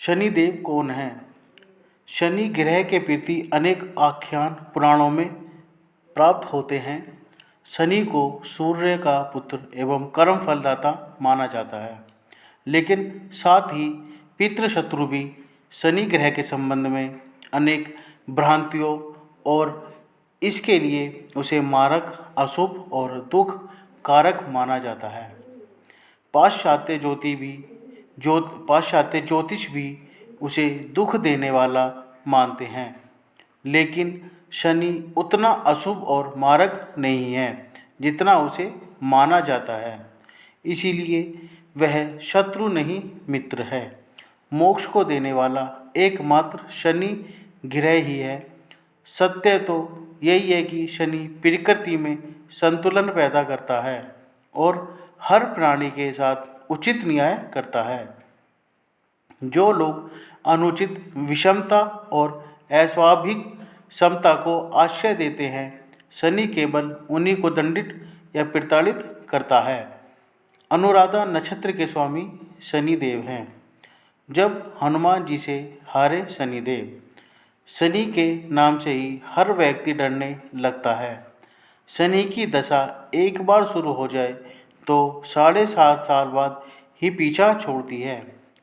शनिदेव कौन हैं? शनि ग्रह के प्रति अनेक आख्यान पुराणों में प्राप्त होते हैं। शनि को सूर्य का पुत्र एवं कर्म फलदाता माना जाता है, लेकिन साथ ही पितृशत्रु भी शनि ग्रह के संबंध में अनेक भ्रांतियों और इसके लिए उसे मारक, अशुभ और दुख कारक माना जाता है। पाश्चात्य ज्योतिष भी उसे दुख देने वाला मानते हैं, लेकिन शनि उतना अशुभ और मारक नहीं है जितना उसे माना जाता है। इसीलिए वह शत्रु नहीं, मित्र है। मोक्ष को देने वाला एकमात्र शनि ग्रह ही है। सत्य तो यही है कि शनि प्रकृति में संतुलन पैदा करता है और हर प्राणी के साथ उचित न्याय करता है। जो लोग अनुचित विषमता और अस्वाभाविक समता को आश्रय देते हैं, शनि केवल उन्हीं को दंडित या प्रताड़ित करता है। अनुराधा नक्षत्र के स्वामी शनिदेव हैं। जब हनुमान जी से हारे शनिदेव, शनि के नाम से ही हर व्यक्ति डरने लगता है। शनि की दशा एक बार शुरू हो जाए तो 7.5 साल बाद ही पीछा छोड़ती है,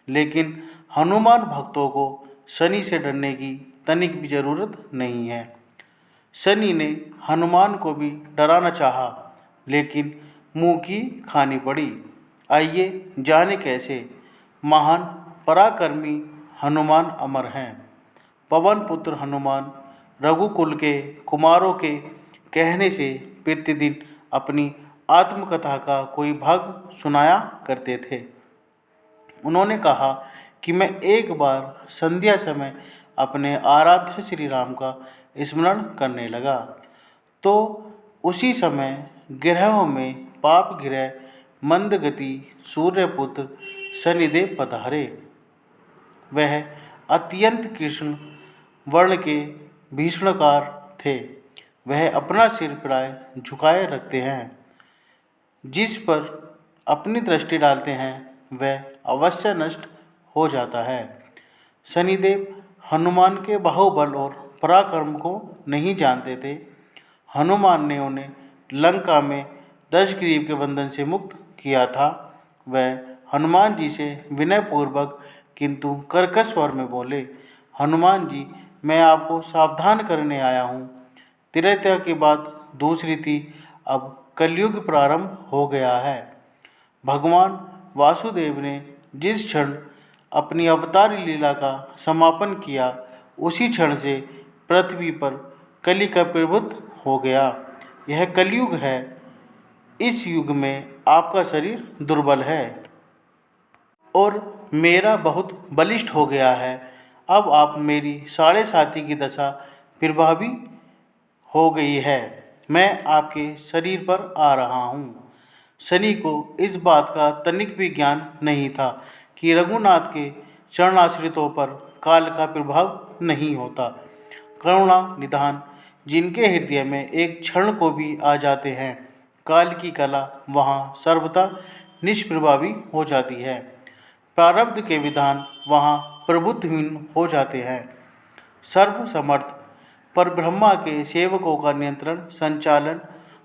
लेकिन हनुमान भक्तों को शनि से डरने की तनिक भी जरूरत नहीं है। शनि ने हनुमान को भी डराना चाहा, लेकिन मुंह की खानी पड़ी। आइए जाने कैसे। महान पराक्रमी हनुमान अमर हैं। पवन पुत्र हनुमान रघुकुल के कुमारों के कहने से प्रतिदिन अपनी आत्मकथा का कोई भाग सुनाया करते थे। उन्होंने कहा कि मैं एक बार संध्या समय अपने आराध्य श्री राम का स्मरण करने लगा, तो उसी समय ग्रहों में पाप ग्रह मंदगति सूर्यपुत्र शनिदेव पधारे। वह अत्यंत कृष्ण वर्ण के भीषणकार थे। वह अपना सिर प्राय झुकाए रखते हैं। जिस पर अपनी दृष्टि डालते हैं वह अवश्य नष्ट हो जाता है। शनिदेव हनुमान के बाहुबल और पराक्रम को नहीं जानते थे। हनुमान ने उन्हें लंका में दशग्रीव के बंधन से मुक्त किया था। वह हनुमान जी से विनयपूर्वक किंतु कर्कश स्वर में बोले, हनुमान जी, मैं आपको सावधान करने आया हूँ। त्रेता की बात दूसरी थी, अब कलयुग प्रारंभ हो गया है। भगवान वासुदेव ने जिस क्षण अपनी अवतार लीला का समापन किया, उसी क्षण से पृथ्वी पर कली का प्रभुत्व हो गया। यह कलयुग है। इस युग में आपका शरीर दुर्बल है और मेरा बहुत बलिष्ठ हो गया है। अब आप मेरी 7.5 की दशा प्रभावी हो गई है। मैं आपके शरीर पर आ रहा हूँ। शनि को इस बात का तनिक भी ज्ञान नहीं था कि रघुनाथ के चरणाश्रितों पर काल का प्रभाव नहीं होता। करुणा निधान जिनके हृदय में एक क्षण को भी आ जाते हैं, काल की कला वहाँ सर्वथा निष्प्रभावी हो जाती है। प्रारब्ध के विधान वहाँ प्रभुत्वहीन हो जाते हैं। सर्वसमर्थ पर ब्रह्मा के सेवकों का नियंत्रण, संचालन,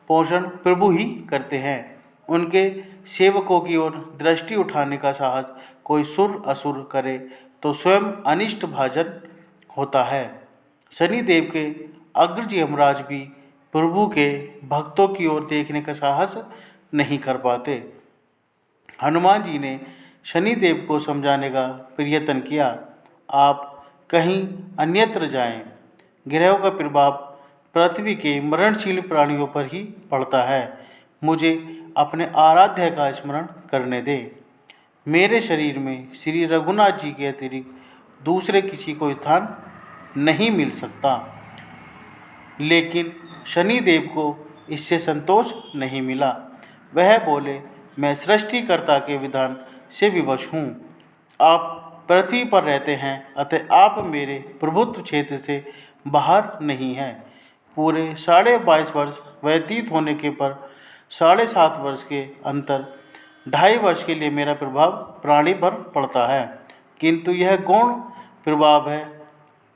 पोषण प्रभु ही करते हैं। उनके सेवकों की ओर दृष्टि उठाने का साहस कोई सुर असुर करे तो स्वयं अनिष्ट भाजन होता है। शनिदेव के अग्रज यमराज भी प्रभु के भक्तों की ओर देखने का साहस नहीं कर पाते। हनुमान जी ने शनिदेव को समझाने का प्रयत्न किया, आप कहीं अन्यत्र जाएं। ग्रहों का प्रभाव पृथ्वी के मरणशील प्राणियों पर ही पड़ता है। मुझे अपने आराध्य का स्मरण करने दें। मेरे शरीर में श्री रघुनाथ जी के अतिरिक्त दूसरे किसी को स्थान नहीं मिल सकता। लेकिन शनिदेव को इससे संतोष नहीं मिला। वह बोले, मैं सृष्टिकर्ता के विधान से विवश हूँ। आप पृथ्वी पर रहते हैं, अतः आप मेरे प्रभुत्व क्षेत्र से बाहर नहीं हैं। पूरे 22.5 वर्ष व्यतीत होने के पर 7.5 वर्ष के अंतर 2.5 वर्ष के लिए मेरा प्रभाव प्राणी पर पड़ता है। किंतु यह गौण प्रभाव है।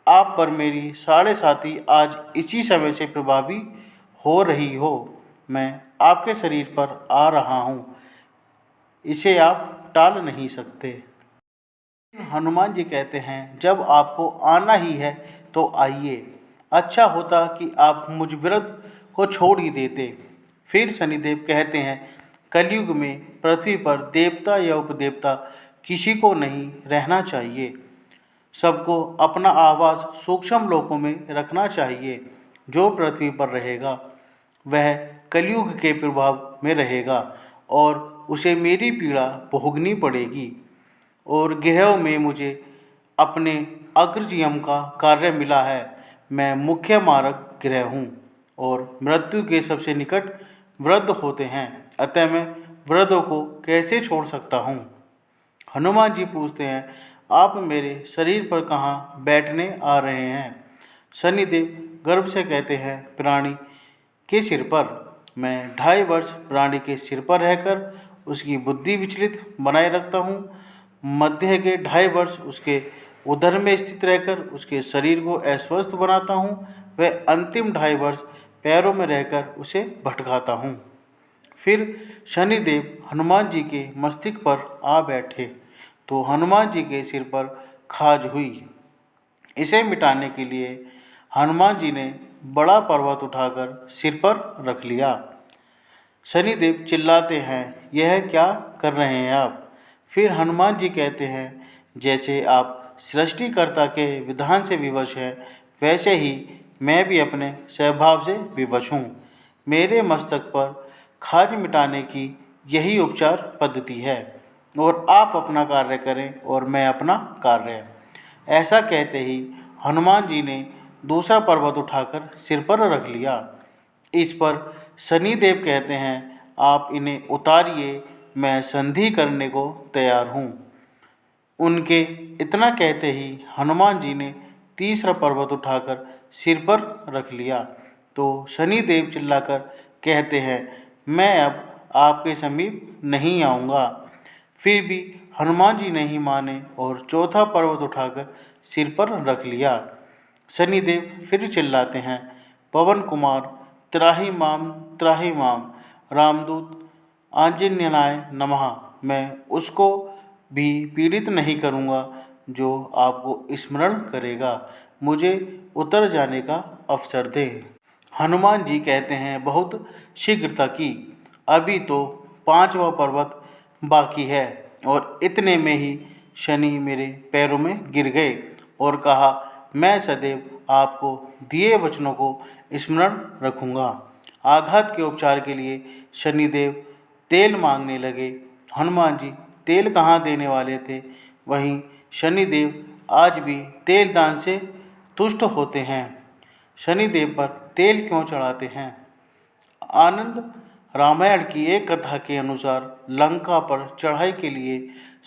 आप पर मेरी साढ़े साथी आज इसी समय से प्रभावी हो रही हो। मैं आपके शरीर पर आ रहा हूँ, इसे आप टाल नहीं सकते। हनुमान जी कहते हैं, जब आपको आना ही है तो आइए। अच्छा होता कि आप मुझ व्रत को छोड़ ही देते। फिर शनिदेव कहते हैं, कलयुग में पृथ्वी पर देवता या उपदेवता किसी को नहीं रहना चाहिए। सबको अपना आवास सूक्ष्म लोकों में रखना चाहिए। जो पृथ्वी पर रहेगा वह कलयुग के प्रभाव में रहेगा और उसे मेरी पीड़ा भोगनी पड़ेगी। और ग्रहों में मुझे अपने अग्रजियम का कार्य मिला है। मैं मुख्य मारक ग्रह हूँ और मृत्यु के सबसे निकट वृद्ध होते हैं, अतः मैं वृद्धों को कैसे छोड़ सकता हूँ। हनुमान जी पूछते हैं, आप मेरे शरीर पर कहाँ बैठने आ रहे हैं। शनिदेव गर्व से कहते हैं, प्राणी के सिर पर। मैं 2.5 वर्ष प्राणी के सिर पर रहकर उसकी बुद्धि विचलित बनाए रखता हूँ। मध्य के 2.5 वर्ष उसके उदर में स्थित रहकर उसके शरीर को अस्वस्थ बनाता हूँ। वह अंतिम 2.5 वर्ष पैरों में रहकर उसे भटकाता हूँ। फिर शनिदेव हनुमान जी के मस्तिष्क पर आ बैठे तो हनुमान जी के सिर पर खाज हुई। इसे मिटाने के लिए हनुमान जी ने बड़ा पर्वत उठाकर सिर पर रख लिया। शनिदेव चिल्लाते हैं, यह क्या कर रहे हैं आप। फिर हनुमान जी कहते हैं, जैसे आप सृष्टिकर्ता के विधान से विवश हैं, वैसे ही मैं भी अपने स्वभाव से विवश हूँ। मेरे मस्तक पर खाज मिटाने की यही उपचार पद्धति है और आप अपना कार्य करें और मैं अपना कार्य। ऐसा कहते ही हनुमान जी ने दूसरा पर्वत उठाकर सिर पर रख लिया। इस पर शनिदेव कहते हैं, आप इन्हें उतारिए, मैं संधि करने को तैयार हूँ। उनके इतना कहते ही हनुमान जी ने तीसरा पर्वत उठाकर सिर पर रख लिया तो शनिदेव चिल्लाकर कहते हैं, मैं अब आपके समीप नहीं आऊँगा। फिर भी हनुमान जी नहीं माने और चौथा पर्वत उठाकर सिर पर रख लिया। शनिदेव फिर चिल्लाते हैं, पवन कुमार त्राहि माम रामदूत आंजनेयाय नमः। मैं उसको भी पीड़ित नहीं करूँगा जो आपको स्मरण करेगा। मुझे उतर जाने का अवसर दे। हनुमान जी कहते हैं, बहुत शीघ्रता की, अभी तो 5वां पर्वत बाकी है। और इतने में ही शनि मेरे पैरों में गिर गए और कहा, मैं सदैव आपको दिए वचनों को स्मरण रखूँगा। आघात के उपचार के लिए शनिदेव तेल मांगने लगे। हनुमान जी तेल कहाँ देने वाले थे, वहीं शनिदेव आज भी तेल दान से तुष्ट होते हैं। शनिदेव पर तेल क्यों चढ़ाते हैं। आनंद रामायण की एक कथा के अनुसार लंका पर चढ़ाई के लिए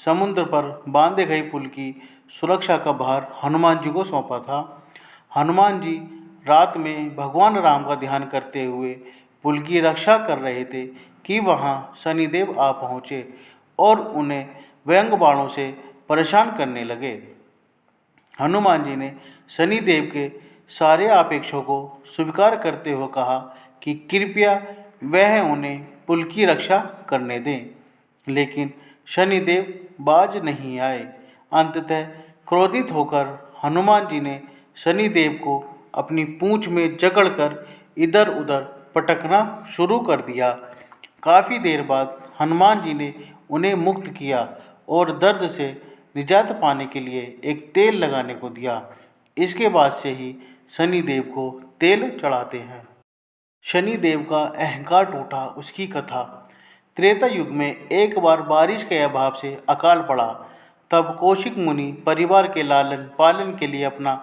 समुद्र पर बांधे गए पुल की सुरक्षा का भार हनुमान जी को सौंपा था। हनुमान जी रात में भगवान राम का ध्यान करते हुए पुल की रक्षा कर रहे थे कि वहां शनिदेव आ पहुँचे और उन्हें व्यंग बाणों से परेशान करने लगे। हनुमान जी ने शनिदेव के सारे आपेक्षों को स्वीकार करते हुए कहा कि कृपया वह उन्हें पुल की रक्षा करने दें, लेकिन शनिदेव बाज नहीं आए। अंततः क्रोधित होकर हनुमान जी ने शनिदेव को अपनी पूंछ में जकड़कर इधर उधर पटकना शुरू कर दिया। काफ़ी देर बाद हनुमान जी ने उन्हें मुक्त किया और दर्द से निजात पाने के लिए एक तेल लगाने को दिया। इसके बाद से ही शनिदेव को तेल चढ़ाते हैं। शनिदेव का अहंकार टूटा, उसकी कथा। त्रेता युग में एक बार बारिश के अभाव से अकाल पड़ा। तब कौशिक मुनि परिवार के लालन पालन के लिए अपना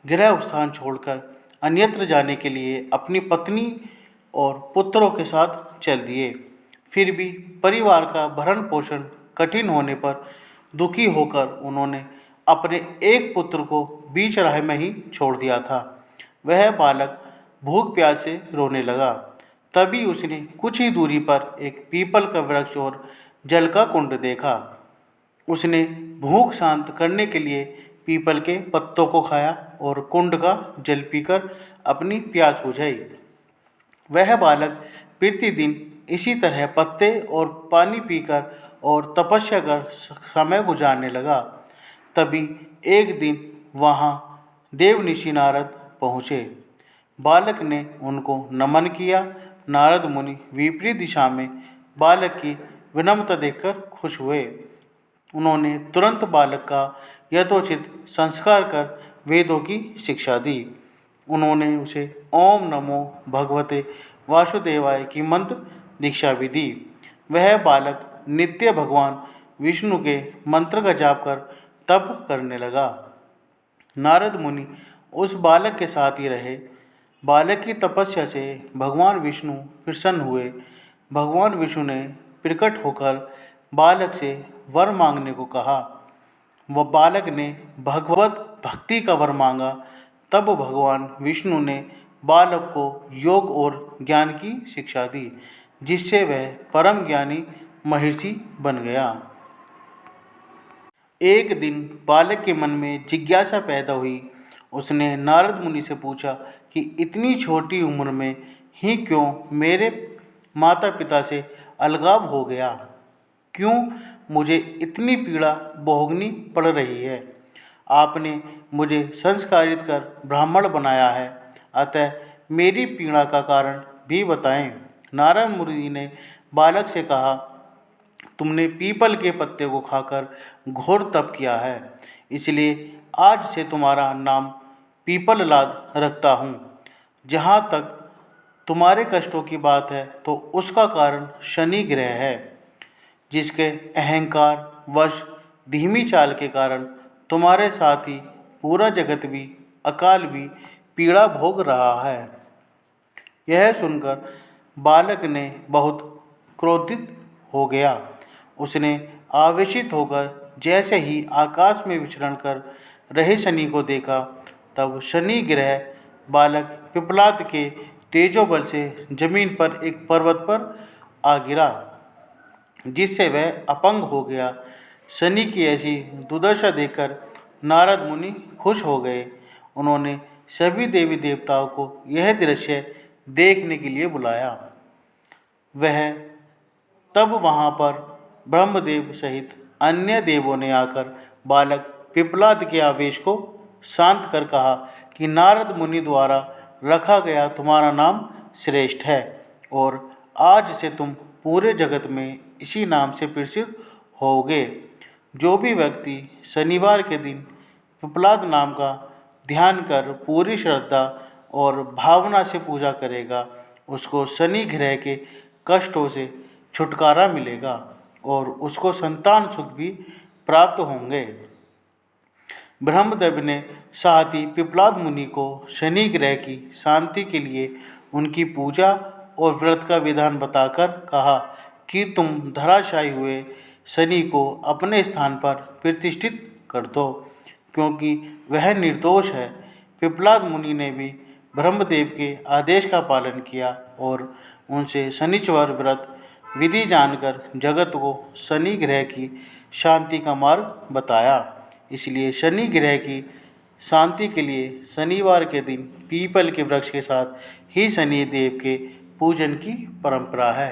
गृह स्थान छोड़कर अन्यत्र जाने के लिए अपनी पत्नी और पुत्रों के साथ चल दिए। फिर भी परिवार का भरण पोषण कठिन होने पर दुखी होकर उन्होंने अपने एक पुत्र को बीच राह में ही छोड़ दिया था। वह बालक भूख प्यास से रोने लगा। तभी उसने कुछ ही दूरी पर एक पीपल का वृक्ष और जल का कुंड देखा। उसने भूख शांत करने के लिए पीपल के पत्तों को खाया और कुंड का जल पीकर अपनी प्यास बुझाई। वह बालक प्रतिदिन इसी तरह पत्ते और पानी पीकर और तपस्या कर समय गुजारने लगा। तभी एक दिन वहाँ देवऋषि नारद पहुँचे। बालक ने उनको नमन किया। नारद मुनि विपरीत दिशा में बालक की विनम्रता देखकर खुश हुए। उन्होंने तुरंत बालक का यथोचित संस्कार कर वेदों की शिक्षा दी। उन्होंने उसे ओम नमो भगवते वासुदेवाय की मंत्र दीक्षा भी दी। वह बालक नित्य भगवान विष्णु के मंत्र का जाप कर तप करने लगा। नारद मुनि उस बालक के साथ ही रहे। बालक की तपस्या से भगवान विष्णु प्रसन्न हुए। भगवान विष्णु ने प्रकट होकर बालक से वर मांगने को कहा। वह बालक ने भगवत भक्ति का वर मांगा। तब भगवान विष्णु ने बालक को योग और ज्ञान की शिक्षा दी, जिससे वह परम ज्ञानी महर्षि बन गया। एक दिन बालक के मन में जिज्ञासा पैदा हुई। उसने नारद मुनि से पूछा कि इतनी छोटी उम्र में ही क्यों मेरे माता पिता से अलगाव हो गया? क्यों मुझे इतनी पीड़ा भोगनी पड़ रही है? आपने मुझे संस्कारित कर ब्राह्मण बनाया है, अतः मेरी पीड़ा का कारण भी बताएं। नारद मुनि ने बालक से कहा, तुमने पीपल के पत्ते को खाकर घोर तप किया है, इसलिए आज से तुम्हारा नाम पीपललाद रखता हूँ। जहाँ तक तुम्हारे कष्टों की बात है तो उसका कारण शनि ग्रह है, जिसके अहंकार वश धीमी चाल के कारण तुम्हारे साथ ही पूरा जगत भी अकाल भी पीड़ा भोग रहा है। यह सुनकर बालक ने बहुत क्रोधित हो गया। उसने आवेशित होकर जैसे ही आकाश में विचरण कर रहे शनि को देखा, तब शनि ग्रह बालक पिपलाद के तेजोबल से जमीन पर एक पर्वत पर आ गिरा, जिससे वह अपंग हो गया। शनि की ऐसी दुर्दशा देखकर नारद मुनि खुश हो गए। उन्होंने सभी देवी देवताओं को यह दृश्य देखने के लिए बुलाया। वह तब वहाँ पर ब्रह्मदेव सहित अन्य देवों ने आकर बालक पिपलाद के आवेश को शांत कर कहा कि नारद मुनि द्वारा रखा गया तुम्हारा नाम श्रेष्ठ है और आज से तुम पूरे जगत में इसी नाम से प्रसिद्ध होगे। जो भी व्यक्ति शनिवार के दिन पिपलाद नाम का ध्यान कर पूरी श्रद्धा और भावना से पूजा करेगा, उसको शनि ग्रह के कष्टों से छुटकारा मिलेगा और उसको संतान सुख भी प्राप्त होंगे। ब्रह्मदेव ने साथ ही पिपलाद मुनि को शनि ग्रह की शांति के लिए उनकी पूजा और व्रत का विधान बताकर कहा कि तुम धराशायी हुए शनि को अपने स्थान पर प्रतिष्ठित कर दो, क्योंकि वह निर्दोष है। पिपलाद मुनि ने भी ब्रह्मदेव के आदेश का पालन किया और उनसे शनिचर व्रत विधि जानकर जगत को शनि ग्रह की शांति का मार्ग बताया। इसलिए शनि ग्रह की शांति के लिए शनिवार के दिन पीपल के वृक्ष के साथ ही शनि देव के पूजन की परंपरा है।